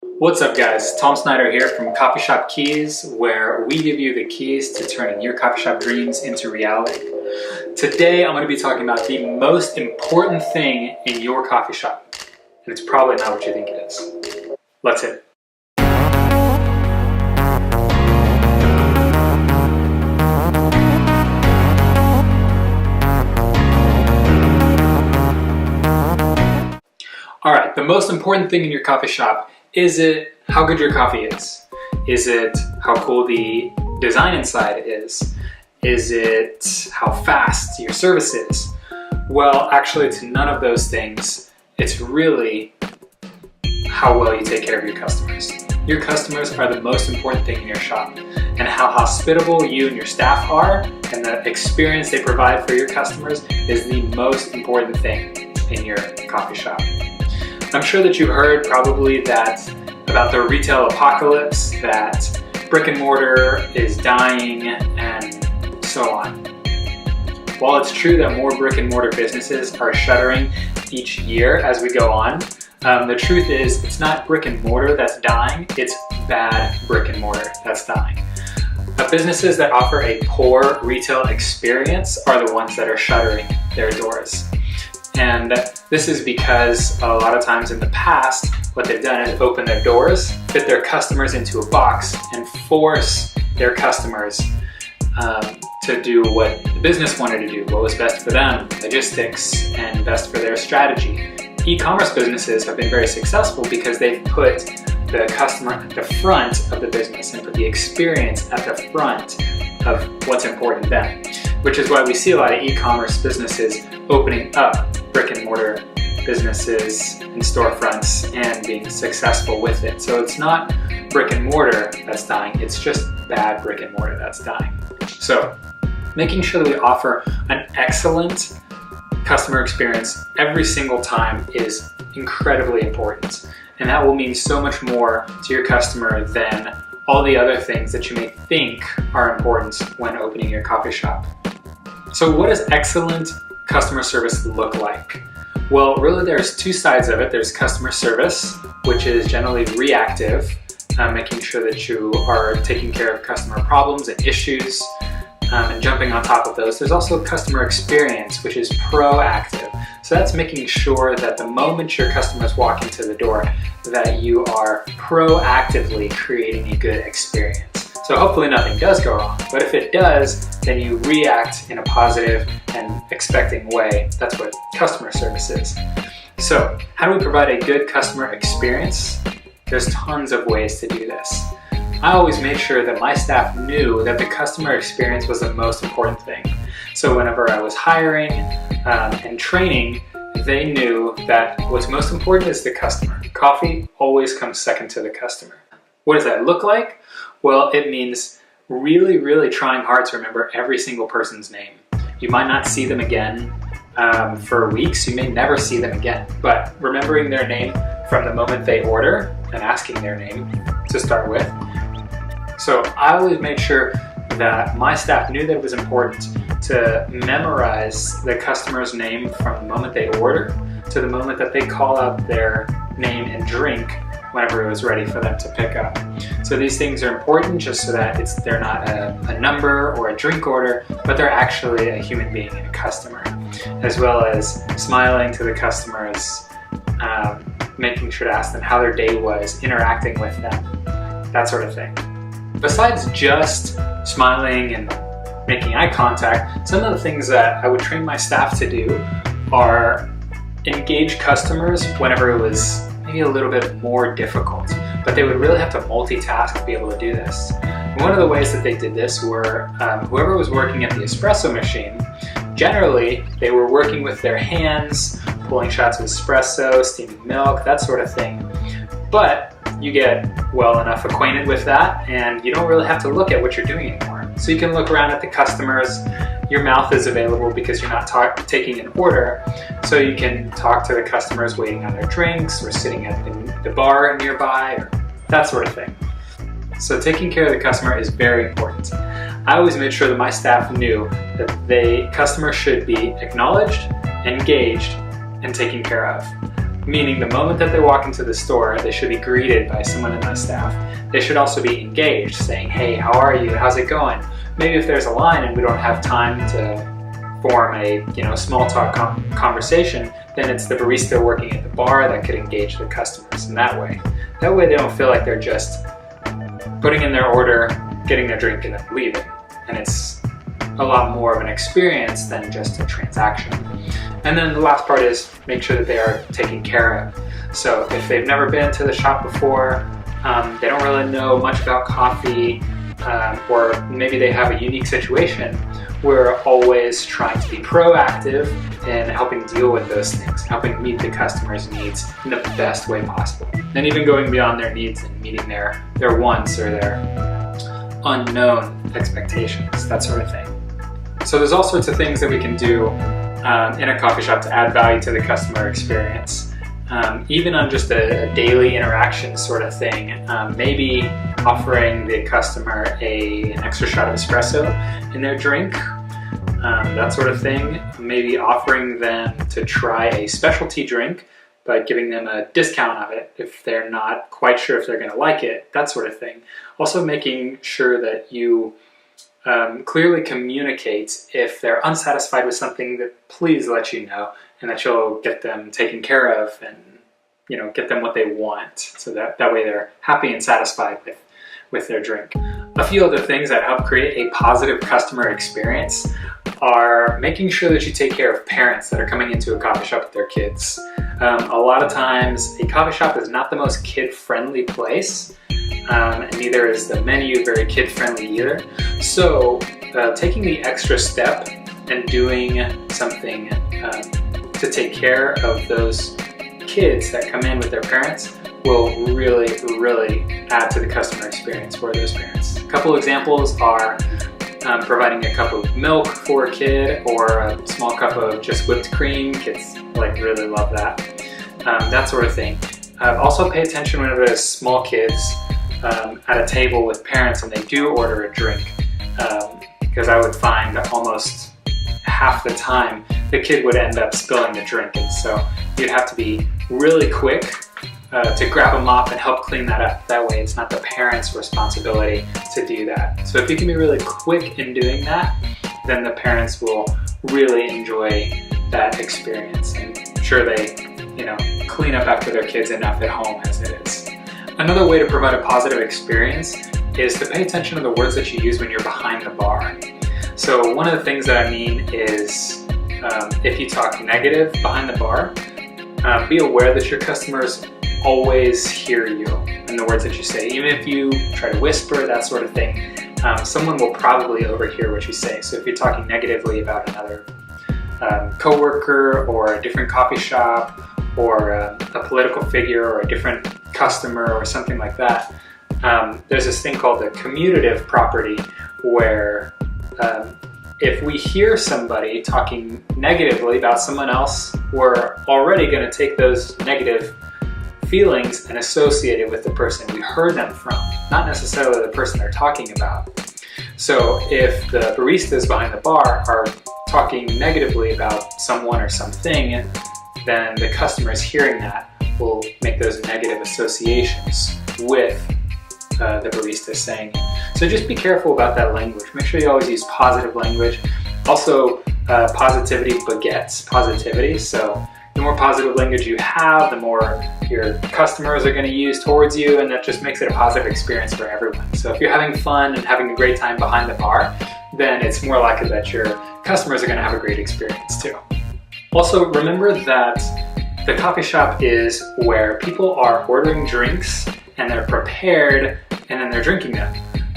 What's up guys, Tom Snyder here from Coffee Shop Keys, where we give you the keys to turning your coffee shop dreams into reality. Today I'm going to be talking about the most important thing in your coffee shop, and it's probably not what you think it is. Let's hit it. Alright, the most important thing in your coffee shop, is it how good your coffee is? Is it how cool the design inside is? Is it how fast your service is? Well, actually it's none of those things. It's really how well you take care of your customers. Your customers are the most important thing in your shop, and how hospitable you and your staff are and the experience they provide for your customers is the most important thing in your coffee shop. I'm sure that you've heard probably about the retail apocalypse, that brick and mortar is dying and so on. While it's true that more brick and mortar businesses are shuttering each year as we go on, the truth is it's not brick and mortar that's dying, it's bad brick and mortar that's dying. Businesses that offer a poor retail experience are the ones that are shuttering their doors. And this is because a lot of times in the past, what they've done is open their doors, fit their customers into a box, and force their customers to do what the business wanted to do, what was best for them, logistics, and best for their strategy. E-commerce businesses have been very successful because they've put the customer at the front of the business and put the experience at the front of what's important to them, which is why we see a lot of e-commerce businesses opening up brick and mortar businesses and storefronts and being successful with it. So it's not brick and mortar that's dying, it's just bad brick and mortar that's dying. So making sure that we offer an excellent customer experience every single time is incredibly important. And that will mean so much more to your customer than all the other things that you may think are important when opening your coffee shop. So what does excellent customer service look like? Well, really there's two sides of it. There's customer service, which is generally reactive, making sure that you are taking care of customer problems and issues and jumping on top of those. There's also customer experience, which is proactive. So that's making sure that the moment your customers walk into the door, that you are proactively creating a good experience. So hopefully nothing does go wrong, but if it does, then you react in a positive and expecting way. That's what customer service is. So how do we provide a good customer experience? There's tons of ways to do this. I always made sure that my staff knew that the customer experience was the most important thing. So whenever I was hiring and training, they knew that what's most important is the customer. Coffee always comes second to the customer. What does that look like? Well, it means really, really trying hard to remember every single person's name. You might not see them again for weeks, you may never see them again, but remembering their name from the moment they order and asking their name to start with. So I always made sure that my staff knew that it was important to memorize the customer's name from the moment they order to the moment that they call out their name and drink whenever it was ready for them to pick up. So these things are important just so that they're not a number or a drink order, but they're actually a human being and a customer, as well as smiling to the customers, making sure to ask them how their day was, interacting with them, that sort of thing. Besides just smiling and making eye contact, some of the things that I would train my staff to do are engage customers whenever it was maybe a little bit more difficult, but they would really have to multitask to be able to do this. And one of the ways that they did this were whoever was working at the espresso machine, generally they were working with their hands, pulling shots of espresso, steaming milk, that sort of thing. But you get well enough acquainted with that and you don't really have to look at what you're doing anymore. So you can look around at the customers, your mouth is available because you're not taking an order, so you can talk to the customers waiting on their drinks or sitting at the bar nearby or that sort of thing. So taking care of the customer is very important. I always made sure that my staff knew that customers should be acknowledged, engaged, and taken care of. Meaning the moment that they walk into the store, they should be greeted by someone in the staff. They should also be engaged, saying, hey, how are you? How's it going? Maybe if there's a line and we don't have time to form a small talk conversation, then it's the barista working at the bar that could engage the customers in that way. That way they don't feel like they're just putting in their order, getting their drink, and then leaving. And it's a lot more of an experience than just a transaction. And then the last part is make sure that they are taken care of. So if they've never been to the shop before, they don't really know much about coffee, or maybe they have a unique situation, we're always trying to be proactive in helping deal with those things, helping meet the customer's needs in the best way possible. And even going beyond their needs and meeting their wants or their unknown expectations, that sort of thing. So there's all sorts of things that we can do in a coffee shop to add value to the customer experience. Even on just a daily interaction sort of thing, maybe offering the customer an extra shot of espresso in their drink, that sort of thing. Maybe offering them to try a specialty drink, but giving them a discount of it if they're not quite sure if they're going to like it, that sort of thing. Also making sure that you clearly communicate if they're unsatisfied with something, that please let you know, and that you'll get them taken care of and get them what they want, so that way they're happy and satisfied with their drink. A few other things that help create a positive customer experience are making sure that you take care of parents that are coming into a coffee shop with their kids. A lot of times a coffee shop is not the most kid-friendly place, and neither is the menu very kid-friendly either. So taking the extra step and doing something to take care of those kids that come in with their parents will really, really add to the customer experience for those parents. A couple examples are providing a cup of milk for a kid, or a small cup of just whipped cream. Kids really love that. That sort of thing. Also pay attention whenever there's small kids at a table with parents and they do order a drink, because I would find that almost half the time the kid would end up spilling the drink, and so you'd have to be really quick to grab a mop and help clean that up. That way it's not the parent's responsibility to do that. So if you can be really quick in doing that, then the parents will really enjoy that experience, and sure they clean up after their kids enough at home as it is. Another way to provide a positive experience is to pay attention to the words that you use when you're behind the bar. So one of the things that I mean is if you talk negative behind the bar, be aware that your customers always hear you and the words that you say. Even if you try to whisper, that sort of thing, someone will probably overhear what you say. So if you're talking negatively about another coworker or a different coffee shop or a political figure or a different customer or something like that, there's this thing called the commutative property, where if we hear somebody talking negatively about someone else, we're already going to take those negative feelings and associate it with the person we heard them from, not necessarily the person they're talking about. So if the baristas behind the bar are talking negatively about someone or something, then the customers hearing that will make those negative associations with the barista saying it. So just be careful about that language. Make sure you always use positive language. Also, positivity begets positivity. So the more positive language you have, the more your customers are going to use towards you, and that just makes it a positive experience for everyone. So if you're having fun and having a great time behind the bar, then it's more likely that your customers are going to have a great experience too. Also, remember that the coffee shop is where people are ordering drinks and they're prepared and then they're drinking them.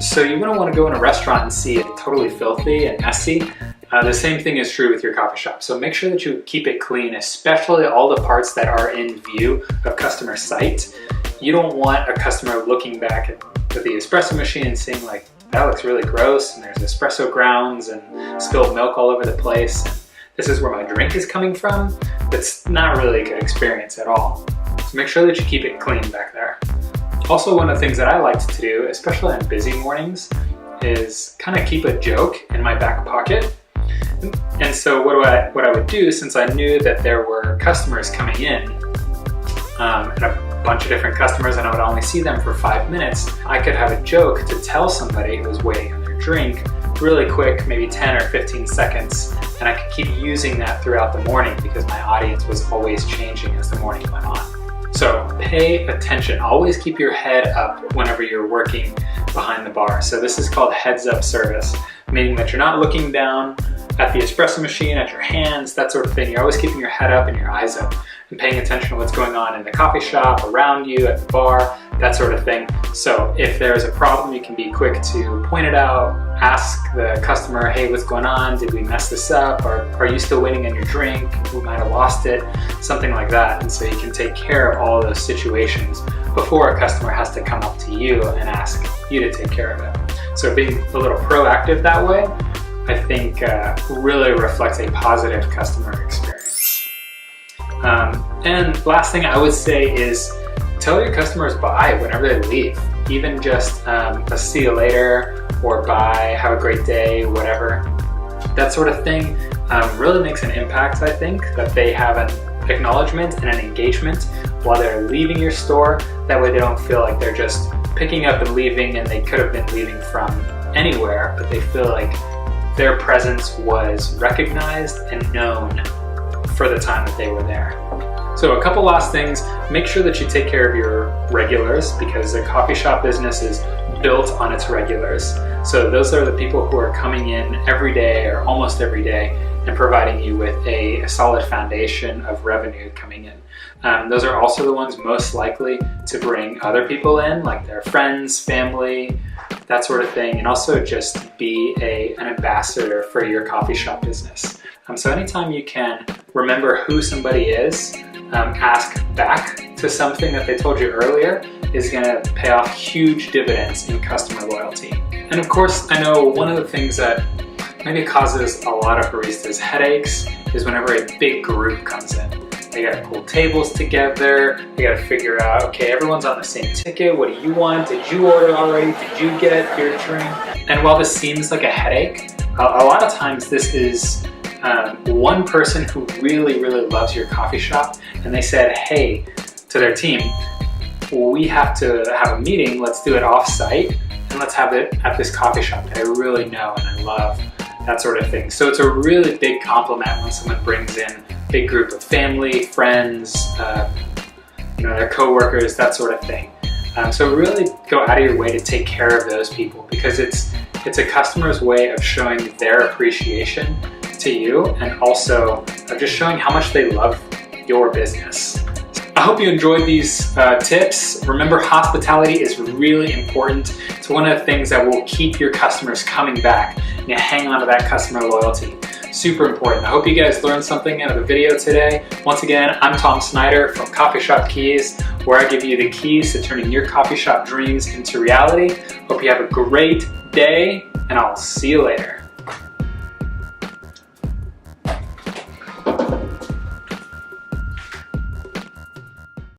So you wouldn't want to go in a restaurant and see it totally filthy and messy. The same thing is true with your coffee shop. So make sure that you keep it clean, especially all the parts that are in view of customer sight. You don't want a customer looking back at the espresso machine and seeing like, that looks really gross, and there's espresso grounds and spilled milk all over the place. And this is where my drink is coming from. That's not really a good experience at all. So make sure that you keep it clean back there. Also, one of the things that I like to do, especially on busy mornings, is kind of keep a joke in my back pocket. And so what I would do, since I knew that there were customers coming in, and a bunch of different customers and I would only see them for 5 minutes, I could have a joke to tell somebody who was waiting on their drink really quick, maybe 10 or 15 seconds, and I could keep using that throughout the morning because my audience was always changing as the morning went on. So pay attention. Always keep your head up whenever you're working behind the bar. So this is called heads up service, meaning that you're not looking down at the espresso machine, at your hands, that sort of thing. You're always keeping your head up and your eyes up and paying attention to what's going on in the coffee shop, around you, at the bar, that sort of thing. So if there's a problem, you can be quick to point it out, ask the customer, hey, what's going on? Did we mess this up? Or are you still waiting on your drink? We might have lost it, something like that. And so you can take care of all those situations before a customer has to come up to you and ask you to take care of it. So being a little proactive that way, I think really reflects a positive customer experience. And last thing I would say is tell your customers bye whenever they leave. Even just a see you later or bye, have a great day, whatever. That sort of thing really makes an impact, I think, that they have an acknowledgement and an engagement while they're leaving your store. That way they don't feel like they're just picking up and leaving and they could have been leaving from anywhere, but they feel like their presence was recognized and known for the time that they were there. So a couple last things, make sure that you take care of your regulars because the coffee shop business is built on its regulars. So those are the people who are coming in every day or almost every day and providing you with a solid foundation of revenue coming in. Those are also the ones most likely to bring other people in, like their friends, family, that sort of thing, and also just be an ambassador for your coffee shop business. So anytime you can remember who somebody is, ask back to something that they told you earlier is going to pay off huge dividends in customer loyalty. And of course, I know one of the things that maybe causes a lot of baristas headaches is whenever a big group comes in. They gotta pull tables together, they gotta figure out, okay, everyone's on the same ticket, what do you want? Did you order already? Did you get your drink? And while this seems like a headache, a lot of times this is one person who really, really loves your coffee shop and they said, hey, to their team, we have to have a meeting, let's do it off-site and let's have it at this coffee shop that I really know and I love, that sort of thing. So it's a really big compliment when someone brings in a big group of family, friends, their coworkers, that sort of thing. So really go out of your way to take care of those people because it's a customer's way of showing their appreciation to you and also of just showing how much they love your business. I hope you enjoyed these tips. Remember, hospitality is really important. It's one of the things that will keep your customers coming back and you hang on to that customer loyalty. Super important. I hope you guys learned something out of the video today. Once again, I'm Tom Snyder from Coffee Shop Keys, where I give you the keys to turning your coffee shop dreams into reality. Hope you have a great day, and I'll see you later.